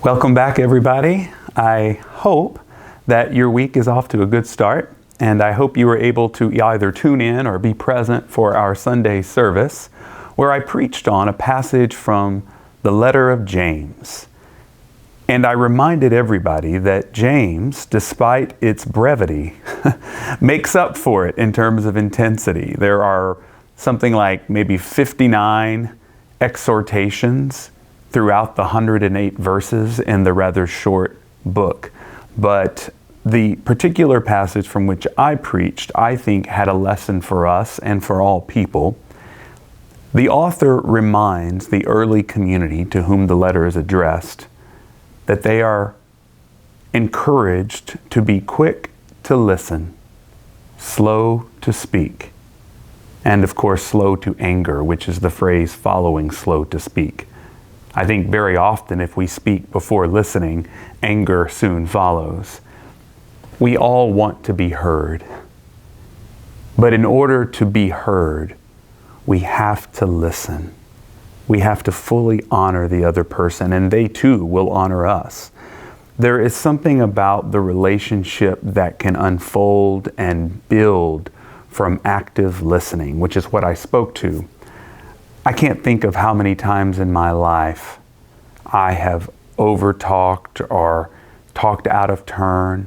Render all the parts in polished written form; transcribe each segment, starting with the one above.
Welcome back, everybody. I hope that your week is off to a good start, and I hope you were able to either tune in or be present for our Sunday service, where I preached on a passage from the letter of James. And I reminded everybody that James, despite its brevity, makes up for it in terms of intensity. There are something like maybe 59 exhortations throughout the 108 verses in the rather short book. But the particular passage from which I preached, I think, had a lesson for us and for all people. The author reminds the early community to whom the letter is addressed that they are encouraged to be quick to listen, slow to speak, and of course slow to anger, which is the phrase following slow to speak. I think very often if we speak before listening, anger soon follows. We all want to be heard. But in order to be heard, we have to listen. We have to fully honor the other person, and they too will honor us. There is something about the relationship that can unfold and build from active listening, which is what I spoke to. I can't think of how many times in my life I have over-talked or talked out of turn,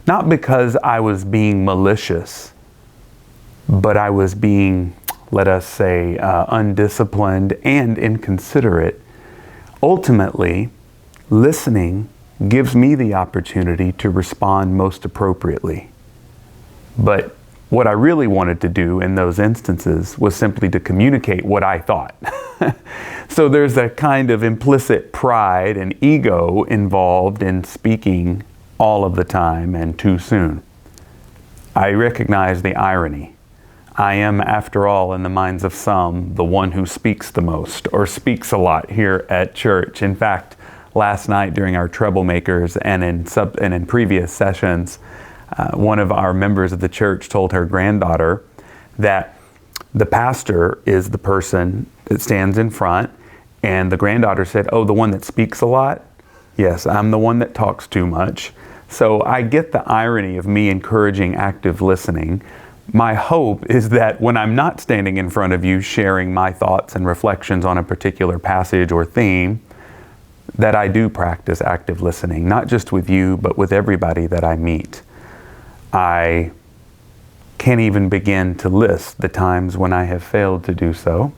not because I was being malicious, but I was being, let us say, undisciplined and inconsiderate. Ultimately, listening gives me the opportunity to respond most appropriately. But what I really wanted to do in those instances was simply to communicate what I thought. So there's a kind of implicit pride and ego involved in speaking all of the time and too soon. I recognize the irony. I am, after all, in the minds of some, the one who speaks the most or speaks a lot here at church. In fact, last night during our Troublemakers and in previous sessions, one of our members of the church told her granddaughter that the pastor is the person that stands in front, and the granddaughter said, "Oh, the one that speaks a lot? Yes, I'm the one that talks too much." So I get the irony of me encouraging active listening. My hope is that when I'm not standing in front of you sharing my thoughts and reflections on a particular passage or theme, that I do practice active listening, not just with you, but with everybody that I meet. I can't even begin to list the times when I have failed to do so,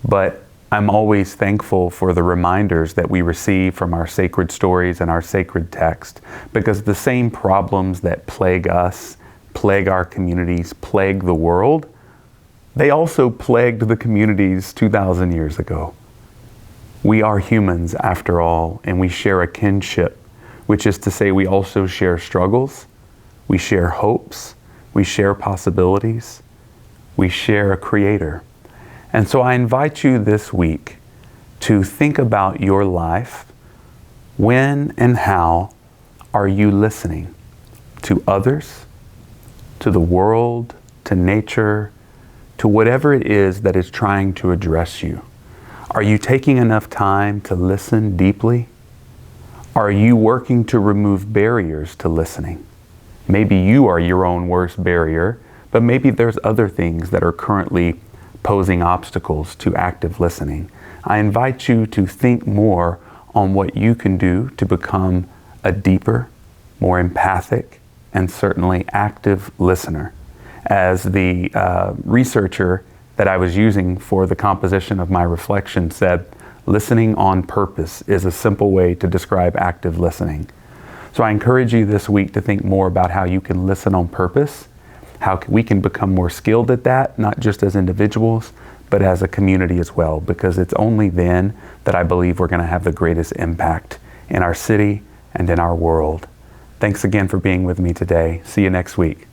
but I'm always thankful for the reminders that we receive from our sacred stories and our sacred text, because the same problems that plague us, plague our communities, plague the world, they also plagued the communities 2,000 years ago. We are humans after all, and we share a kinship, which is to say we also share struggles, we share hopes, we share possibilities, we share a creator. And so I invite you this week to think about your life. When and how are you listening to others, to the world, to nature, to whatever it is that is trying to address you? Are you taking enough time to listen deeply? Are you working to remove barriers to listening? Maybe you are your own worst barrier, but maybe there's other things that are currently posing obstacles to active listening. I invite you to think more on what you can do to become a deeper, more empathic, and certainly active listener. As the researcher that I was using for the composition of my reflection said, listening on purpose is a simple way to describe active listening. So I encourage you this week to think more about how you can listen on purpose, how we can become more skilled at that, not just as individuals, but as a community as well, because it's only then that I believe we're going to have the greatest impact in our city and in our world. Thanks again for being with me today. See you next week.